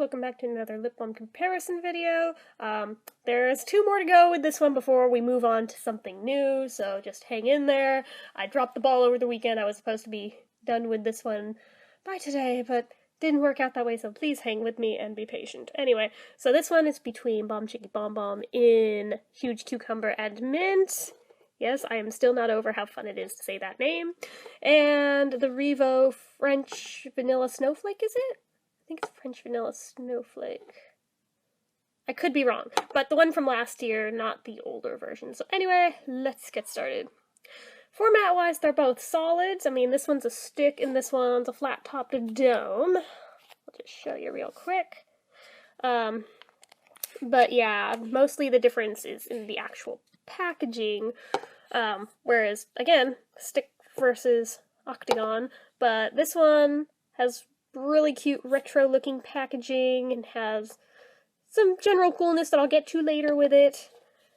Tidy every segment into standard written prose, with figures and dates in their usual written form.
welcome back to another lip balm comparison video. There's two more to go with this one before we move on to something new, so just hang in there. I dropped the ball over the weekend. I was supposed to be done with this one by today, but didn't work out that way, so please hang with me and be patient. Anyway, so this one is between Balm Chicky Balm Balm in Huge Cucumber and Mint. Yes, I am still not over how fun it is to say that name. And the Revo French Vanilla Snowflake, is it? I think it's French Vanilla Snowflake. I could be wrong, but the one from last year, not the older version. So anyway, let's get started. Format-wise, they're both solids. I mean, this one's a stick and this one's a flat-topped dome. I'll just show you real quick. But yeah, mostly the difference is in the actual packaging. Whereas, again, stick versus octagon, but this one has really cute retro-looking packaging and has some general coolness that I'll get to later with it,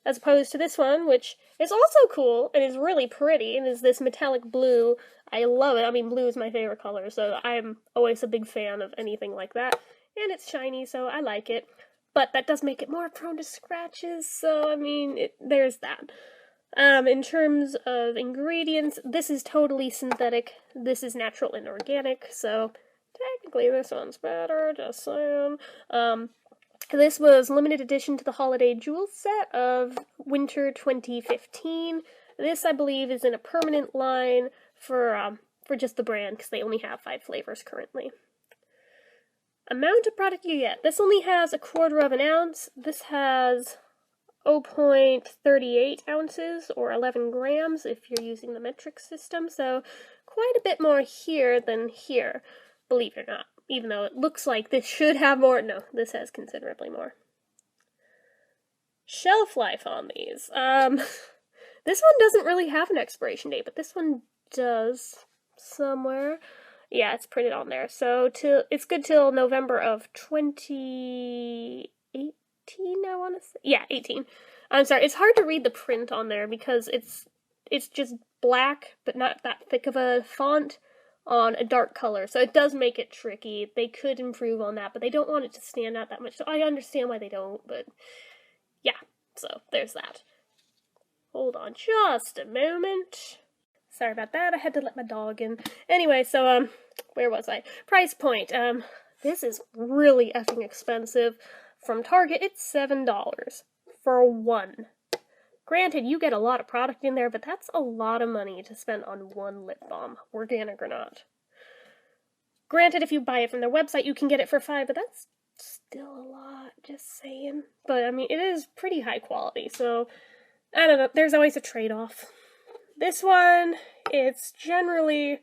as opposed to this one, which is also cool and is really pretty, and is this metallic blue. I love it. I mean, blue is my favorite color, so I'm always a big fan of anything like that, and it's shiny, so I like it. But that does make it more prone to scratches, so I mean, there's that. In terms of ingredients, this is totally synthetic, this is natural and organic, so technically this one's better, just saying. This was limited edition to the holiday jewel set of winter 2015. This, I believe, is in a permanent line for just the brand, because they only have 5 flavors currently. Amount of product you get. This only has 1/4 of an ounce. This has 0.38 ounces, or 11 grams if you're using the metric system, so quite a bit more here than here, believe it or not. Even though it looks like this should have more, no, this has considerably more. Shelf life on these. This one doesn't really have an expiration date, but this one does somewhere. Yeah, it's printed on there. So it's good till November of 2018, I want to say. Yeah, 18. I'm sorry, it's hard to read the print on there because it's just black, but not that thick of a font on a dark color, so it does make it tricky. They could improve on that, but they don't want it to stand out that much, so I understand why they don't, but yeah, so there's that. Hold on just a moment. Sorry about that, I had to let my dog in. Anyway, so, where was I? Price point. This is really effing expensive. From Target, it's $7 for one. Granted, you get a lot of product in there, but that's a lot of money to spend on one lip balm, organic or not. Granted, if you buy it from their website, you can get it for $5, but that's still a lot, just saying. But, I mean, it is pretty high quality, so, I don't know, there's always a trade-off. This one, it's generally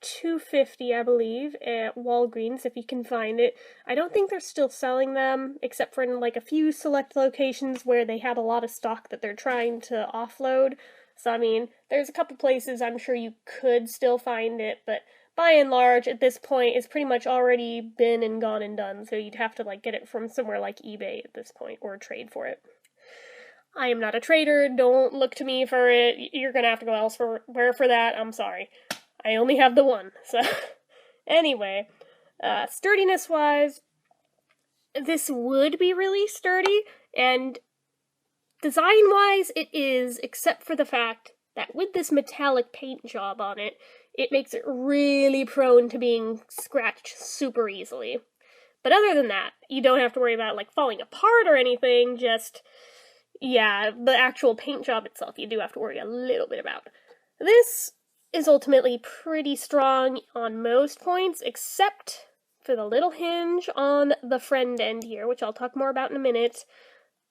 $2.50, I believe, at Walgreens, if you can find it. I don't think they're still selling them, except for in, like, a few select locations where they have a lot of stock that they're trying to offload. So, I mean, there's a couple places I'm sure you could still find it, but by and large, at this point, it's pretty much already been and gone and done, so you'd have to, like, get it from somewhere like eBay at this point, or trade for it. I am not a trader, don't look to me for it, you're gonna have to go elsewhere for that, I'm sorry. I only have the one, so anyway, sturdiness-wise, this would be really sturdy, and design-wise it is, except for the fact that with this metallic paint job on it, it makes it really prone to being scratched super easily. But other than that, you don't have to worry about, like, falling apart or anything, just, yeah, the actual paint job itself you do have to worry a little bit about. This is ultimately pretty strong on most points, except for the little hinge on the friend end here, which I'll talk more about in a minute.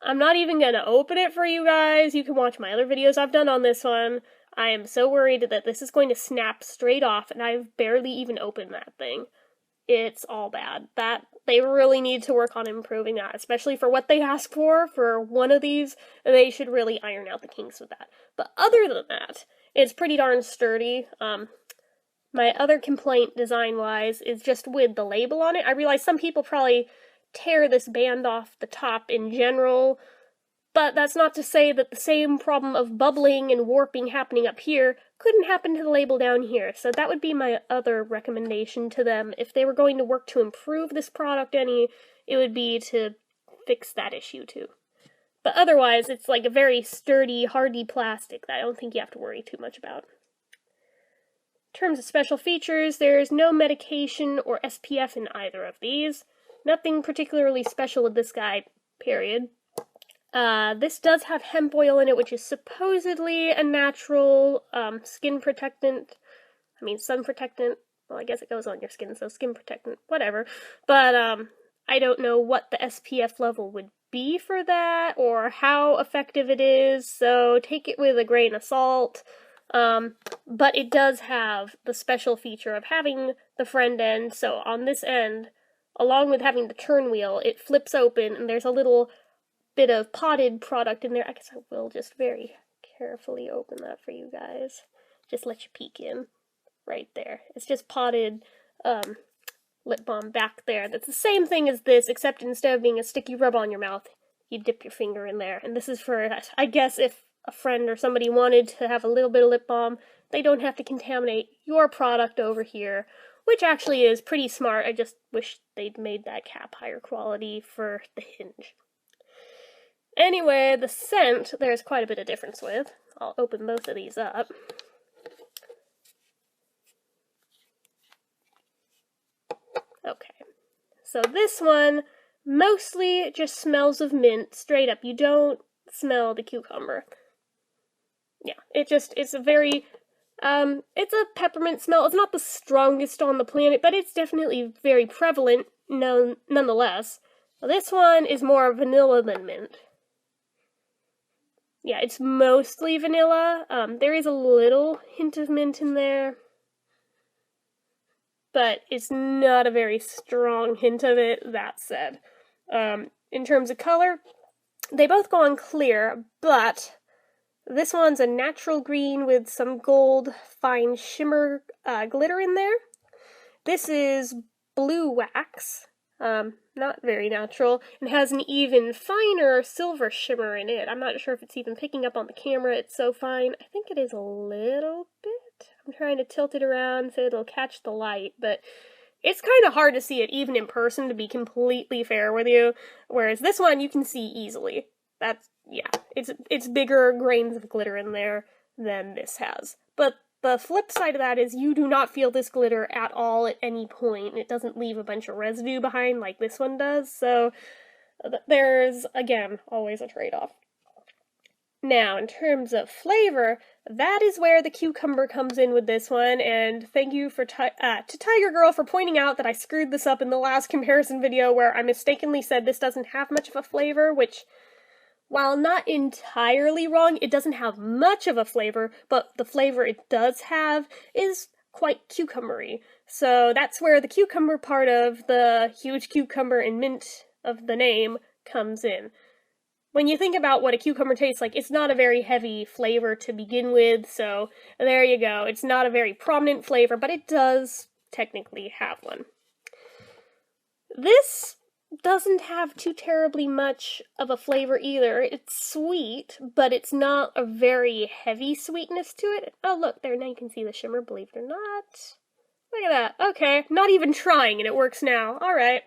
I'm not even gonna open it for you guys. You can watch my other videos I've done on this one. I am so worried that this is going to snap straight off, and I've barely even opened that thing. It's all bad. They really need to work on improving that, especially for what they ask for one of these. They should really iron out the kinks with that. But other than that, it's pretty darn sturdy. My other complaint, design-wise, is just with the label on it. I realize some people probably tear this band off the top in general, but that's not to say that the same problem of bubbling and warping happening up here couldn't happen to the label down here. So that would be my other recommendation to them. If they were going to work to improve this product any, it would be to fix that issue too. But otherwise, it's like a very sturdy, hardy plastic that I don't think you have to worry too much about. In terms of special features, there's no medication or SPF in either of these. Nothing particularly special with this guy, period. This does have hemp oil in it, which is supposedly a natural skin protectant. I mean, sun protectant. Well, I guess it goes on your skin, so skin protectant, whatever. But I don't know what the SPF level would be for that, or how effective it is, so take it with a grain of salt. But it does have the special feature of having the friend end, so on this end, along with having the turn wheel, it flips open, and there's a little bit of potted product in there. I guess I will just very carefully open that for you guys. Just let you peek in. Right there. It's just potted lip balm back there. That's the same thing as this, except instead of being a sticky rub on your mouth, you dip your finger in there. And this is for, I guess, if a friend or somebody wanted to have a little bit of lip balm, they don't have to contaminate your product over here, which actually is pretty smart. I just wish they'd made that cap higher quality for the hinge. Anyway, the scent, there's quite a bit of difference with. I'll open both of these up. Okay, so this one mostly just smells of mint, straight up. You don't smell the cucumber. Yeah, it's a very, it's a peppermint smell. It's not the strongest on the planet, but it's definitely very prevalent nonetheless. This one is more vanilla than mint. Yeah, it's mostly vanilla. There is a little hint of mint in there, but it's not a very strong hint of it, that said. In terms of color, they both go on clear, but this one's a natural green with some gold fine shimmer glitter in there. This is blue wax, not very natural, and has an even finer silver shimmer in it. I'm not sure if it's even picking up on the camera, it's so fine. I think it is a little bit. I'm trying to tilt it around so it'll catch the light, but it's kind of hard to see it even in person, to be completely fair with you, whereas this one you can see easily. That's, yeah, it's bigger grains of glitter in there than this has. But the flip side of that is you do not feel this glitter at all at any point. It doesn't leave a bunch of residue behind like this one does, so there's, again, always a trade-off. Now, in terms of flavor, that is where the cucumber comes in with this one, and thank you to Tiger Girl for pointing out that I screwed this up in the last comparison video where I mistakenly said this doesn't have much of a flavor, which, while not entirely wrong, it doesn't have much of a flavor, but the flavor it does have is quite cucumbery. So that's where the cucumber part of the huge cucumber and mint of the name comes in. When you think about what a cucumber tastes like, it's not a very heavy flavor to begin with, so there you go. It's not a very prominent flavor, but it does technically have one. This doesn't have too terribly much of a flavor either. It's sweet, but it's not a very heavy sweetness to it. Oh, look, there, now you can see the shimmer, believe it or not. Look at that. Okay, not even trying, and it works now. Alright,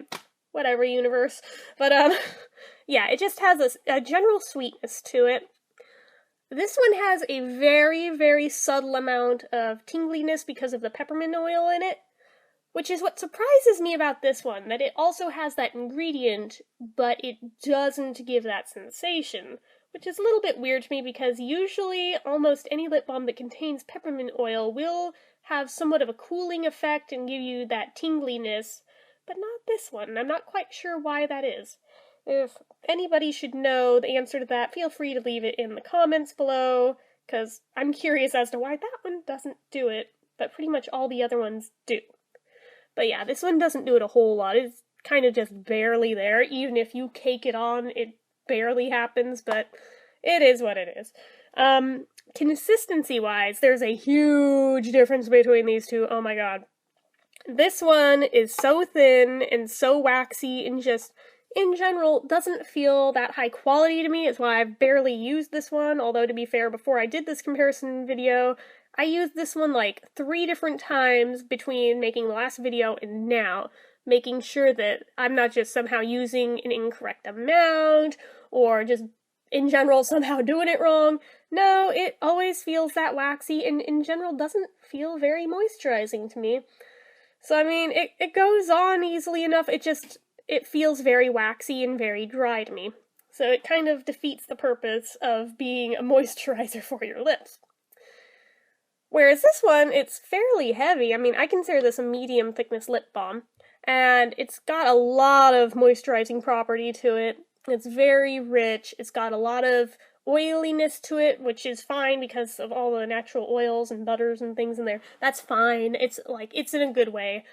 whatever, universe. But, yeah, it just has a general sweetness to it. This one has a very, very subtle amount of tingliness because of the peppermint oil in it, which is what surprises me about this one, that it also has that ingredient, but it doesn't give that sensation, which is a little bit weird to me because usually almost any lip balm that contains peppermint oil will have somewhat of a cooling effect and give you that tingliness, but not this one. I'm not quite sure why that is. If anybody should know the answer to that, feel free to leave it in the comments below, because I'm curious as to why that one doesn't do it, but pretty much all the other ones do. But yeah, this one doesn't do it a whole lot. It's kind of just barely there. Even if you cake it on, it barely happens, but it is what it is. Consistency-wise, there's a huge difference between these two. Oh my god. This one is so thin and so waxy and just, in general, doesn't feel that high quality to me. It's why I've barely used this one, although to be fair, before I did this comparison video, I used this one like 3 different times between making the last video and now. making sure that I'm not just somehow using an incorrect amount, or just in general somehow doing it wrong. No, it always feels that waxy, and in general doesn't feel very moisturizing to me. So I mean, it goes on easily enough, it feels very waxy and very dry to me. So it kind of defeats the purpose of being a moisturizer for your lips. Whereas this one, it's fairly heavy. I mean, I consider this a medium thickness lip balm, and it's got a lot of moisturizing property to it. It's very rich, it's got a lot of oiliness to it, which is fine because of all the natural oils and butters and things in there. That's fine. It's in a good way.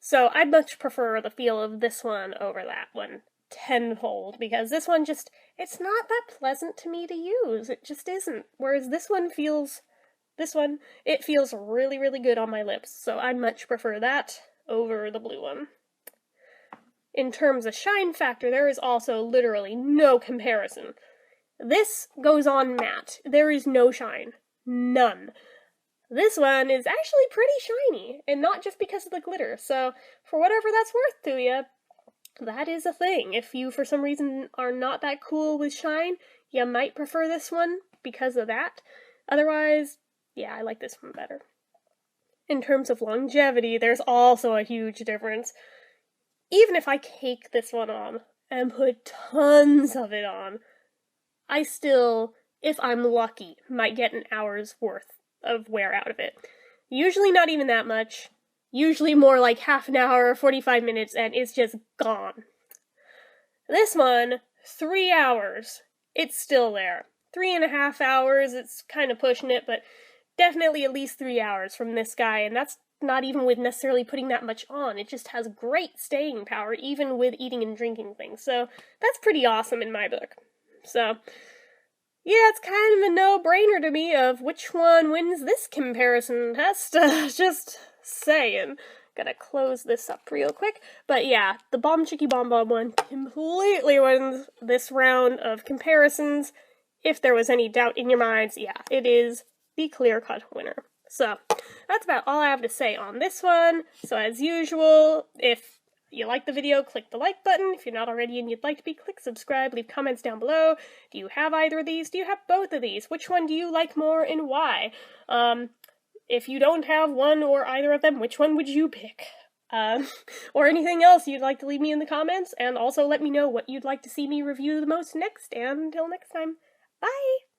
So I much prefer the feel of this one over that one tenfold, because this one it's not that pleasant to me to use. It just isn't. Whereas it feels really, really good on my lips. So I much prefer that over the blue one. In terms of shine factor, there is also literally no comparison. This goes on matte. There is no shine. None. This one is actually pretty shiny, and not just because of the glitter. So, for whatever that's worth to you, that is a thing. If you, for some reason, are not that cool with shine, you might prefer this one because of that. Otherwise, yeah, I like this one better. In terms of longevity, there's also a huge difference. Even if I cake this one on and put tons of it on, I still, if I'm lucky, might get an hour's worth of wear out of it. Usually not even that much. Usually more like half an hour, 45 minutes, and it's just gone. This one, 3 hours. It's still there. 3.5 hours, it's kind of pushing it, but definitely at least 3 hours from this guy, and that's not even with necessarily putting that much on. It just has great staying power, even with eating and drinking things. So that's pretty awesome in my book. So yeah, it's kind of a no-brainer to me of which one wins this comparison test. Just saying. Gotta close this up real quick. But yeah, the Balm Chicky Balm Balm one completely wins this round of comparisons. If there was any doubt in your minds, yeah, it is the clear-cut winner. So, that's about all I have to say on this one. So as usual, if you like the video, click the like button. If you're not already and you'd like to be, click subscribe, leave comments down below. Do you have either of these? Do you have both of these? Which one do you like more and why? If you don't have one or either of them, which one would you pick? Or anything else you'd like to leave me in the comments, and also let me know what you'd like to see me review the most next, and until next time, bye!